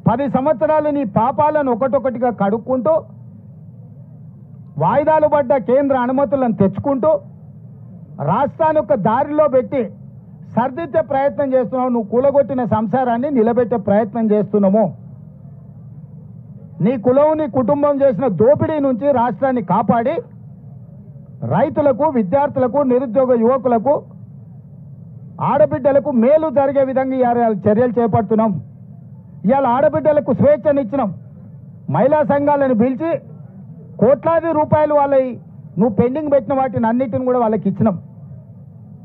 10 సంవత్సరాలు నీ పాపాలను ఒకటొకటిగా కడుక్కుంటూ వాయిదాలు పడ్డ కేంద్ర అనుమతులను తెచ్చుకుంటూ రాష్ట్రాన్ని ఒక దారిలో పెట్టి సర్దిద్దే ప్రయత్నం చేస్తున్నావు. నువ్వు కూలగొట్టిన సంసారాన్ని నిలబెట్టే ప్రయత్నం చేస్తున్నాము. నీ కులం నీ కుటుంబం చేసిన దోపిడీ నుంచి రాష్ట్రాన్ని కాపాడి రైతులకు, విద్యార్థులకు, నిరుద్యోగ యువకులకు, ఆడబిడ్డలకు మేలు జరిగే విధంగా ఇవాళ చర్యలు చేపడుతున్నాం. ఇవాళ ఆడబిడ్డలకు స్వేచ్ఛనిచ్చినాం. మహిళా సంఘాలను పిలిచి కోట్లాది రూపాయలు వాళ్ళవి నువ్వు పెండింగ్ పెట్టిన వాటిని అన్నిటిని కూడా వాళ్ళకి ఇచ్చినాం.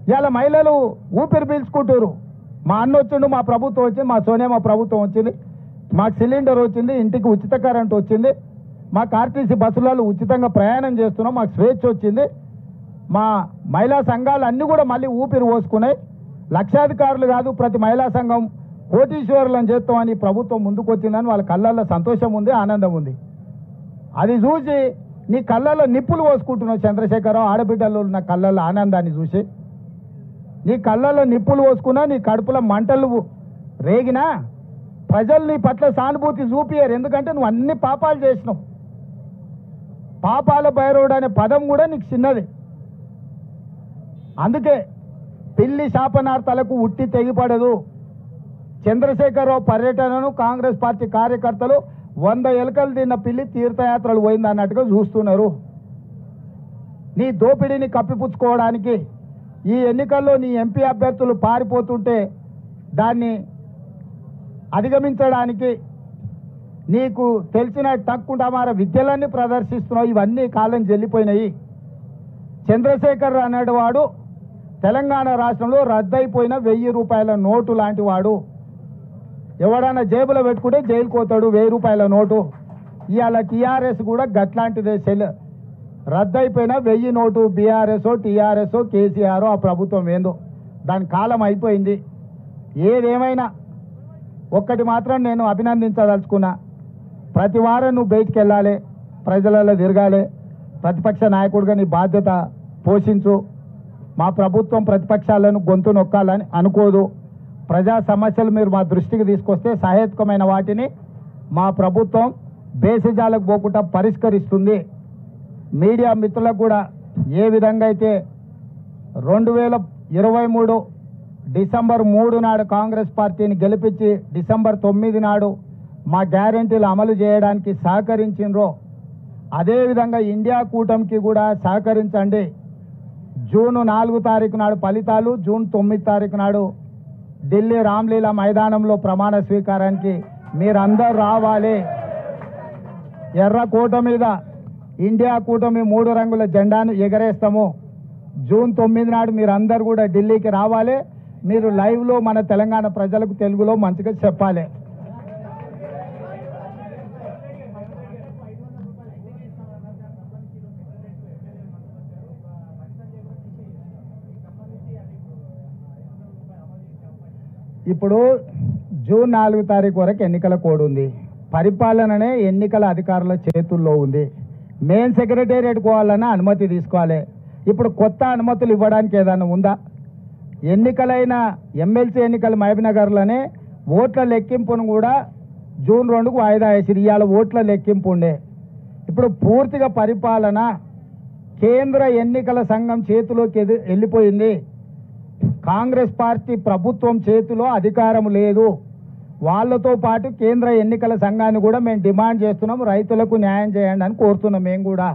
ఇవాళ మహిళలు ఊపిరి పీల్చుకుంటారు. మా అన్న వచ్చిండు, మా ప్రభుత్వం వచ్చింది, మా సోనియా మా ప్రభుత్వం వచ్చింది, మాకు సిలిండర్ వచ్చింది, ఇంటికి ఉచిత కరెంట్ వచ్చింది, మాకు ఆర్టీసీ బస్సులలో ఉచితంగా ప్రయాణం చేస్తున్నాం, మాకు స్వేచ్ఛ వచ్చింది, మా మహిళా సంఘాలు అన్నీ కూడా మళ్ళీ ఊపిరి పోసుకున్నాయి. లక్షాధికారులు కాదు, ప్రతి మహిళా సంఘం కోటీశ్వరులను చేస్తామని ప్రభుత్వం ముందుకు వచ్చిందని వాళ్ళ కళ్ళల్లో సంతోషం ఉంది, ఆనందం ఉంది. అది చూసి నీ కళ్ళల్లో నిప్పులు పోసుకుంటున్నావు చంద్రశేఖరరావు. ఆడబిడ్డలు ఉన్న కళ్ళల్లో ఆనందాన్ని చూసి నీ కళ్ళల్లో నిప్పులు పోసుకున్నా, నీ కడుపులో మంటలు రేగినా ప్రజలు నీ పట్ల సానుభూతి చూపియరు. ఎందుకంటే నువ్వు అన్ని పాపాలు చేసినావు. పాపాల భైరవుడు అనే పదం కూడా నీకు చిన్నది. అందుకే పిల్లి శాపనార్థాలకు ఉట్టి తెగిపడదు. చంద్రశేఖరరావు పర్యటనను కాంగ్రెస్ పార్టీ కార్యకర్తలు 100 ఎలుకలు తిన్న పిల్లి తీర్థయాత్రలు పోయింది అన్నట్టుగా చూస్తున్నారు. నీ దోపిడీని కప్పిపుచ్చుకోవడానికి ఈ ఎన్నికల్లో నీ ఎంపీ అభ్యర్థులు పారిపోతుంటే దాన్ని అధిగమించడానికి నీకు తెలిసిన తక్కువ విద్యలన్నీ ప్రదర్శిస్తున్నావు. ఇవన్నీ కాలం చెల్లిపోయినాయి. చంద్రశేఖర్ అనేవాడు తెలంగాణ రాష్ట్రంలో రద్దయిపోయిన 1000 రూపాయల నోటు లాంటి వాడు. ఎవడన్నా జేబులో పెట్టుకుంటే జైలుకు పోతాడు. 1000 రూపాయల నోటు. ఇవాళ టీఆర్ఎస్ కూడా గట్లాంటిదే. రద్దయిపోయిన 1000 నోటు. బీఆర్ఎస్, టీఆర్ఎస్, కేసీఆర్ ఆ ప్రభుత్వం ఏందో దాని కాలం అయిపోయింది. ఏదేమైనా ఒక్కటి మాత్రం నేను అభినందించదలుచుకున్నా. ప్రతి వారం నువ్వు బయటికి వెళ్ళాలి, ప్రజలలో తిరగాలి, ప్రతిపక్ష నాయకుడిగా నీ బాధ్యత పోషించు. మా ప్రభుత్వం ప్రతిపక్షాలను గొంతు నొక్కాలని అనుకోదు. ప్రజా సమస్యలు మీరు మా దృష్టికి తీసుకొస్తే సహేతుకమైన వాటిని మా ప్రభుత్వం బేసిజాలకు పోకుండా పరిష్కరిస్తుంది. మీడియా మిత్రులకు కూడా ఏ విధంగా అయితే 2023 డిసెంబర్ 3 నాడు కాంగ్రెస్ పార్టీని గెలిపించి డిసెంబర్ 9 నాడు మా గ్యారెంటీలు అమలు చేయడానికి సహకరించిండ్రో అదేవిధంగా ఇండియా కూటమికి కూడా సహకరించండి. జూన్ 4 తారీఖు నాడు ఫలితాలు, జూన్ 9 తారీఖు నాడు ఢిల్లీ రామ్లీలా మైదానంలో ప్రమాణ స్వీకారానికి మీరందరూ రావాలి. ఎర్ర కోట మీద ఇండియా కూటమి 3 రంగుల జెండాను ఎగరేస్తాము. జూన్ 9 నాడు మీరందరూ కూడా ఢిల్లీకి రావాలి. మీరు లైవ్లో మన తెలంగాణ ప్రజలకు తెలుగులో మంచిగా చెప్పాలి. ఇప్పుడు జూన్ 4 తారీఖు వరకు ఎన్నికల కోడ్ ఉంది. పరిపాలననే ఎన్నికల అధికారుల చేతుల్లో ఉంది. మెయిన్ సెక్రటేరియట్ పోవాలన్నా అనుమతి తీసుకోవాలి. ఇప్పుడు కొత్త అనుమతులు ఇవ్వడానికి ఏదైనా ఉందా? ఎన్నికలైన ఎమ్మెల్సీ ఎన్నికల మహబూబ్నగర్లోనే ఓట్ల లెక్కింపును కూడా జూన్ 2కు వాయిదా వేసిరు. ఇవాళ ఓట్ల లెక్కింపు ఉండే. ఇప్పుడు పూర్తిగా పరిపాలన కేంద్ర ఎన్నికల సంఘం చేతిలోకి వెళ్ళిపోయింది. కాంగ్రెస్ పార్టీ ప్రభుత్వం చేతిలో అధికారం లేదు. వాళ్ళతో పాటు కేంద్ర ఎన్నికల సంఘాన్ని కూడా మేము డిమాండ్ చేస్తున్నాం. రైతులకు న్యాయం చేయండి అని కోరుతున్నాం మేము కూడా.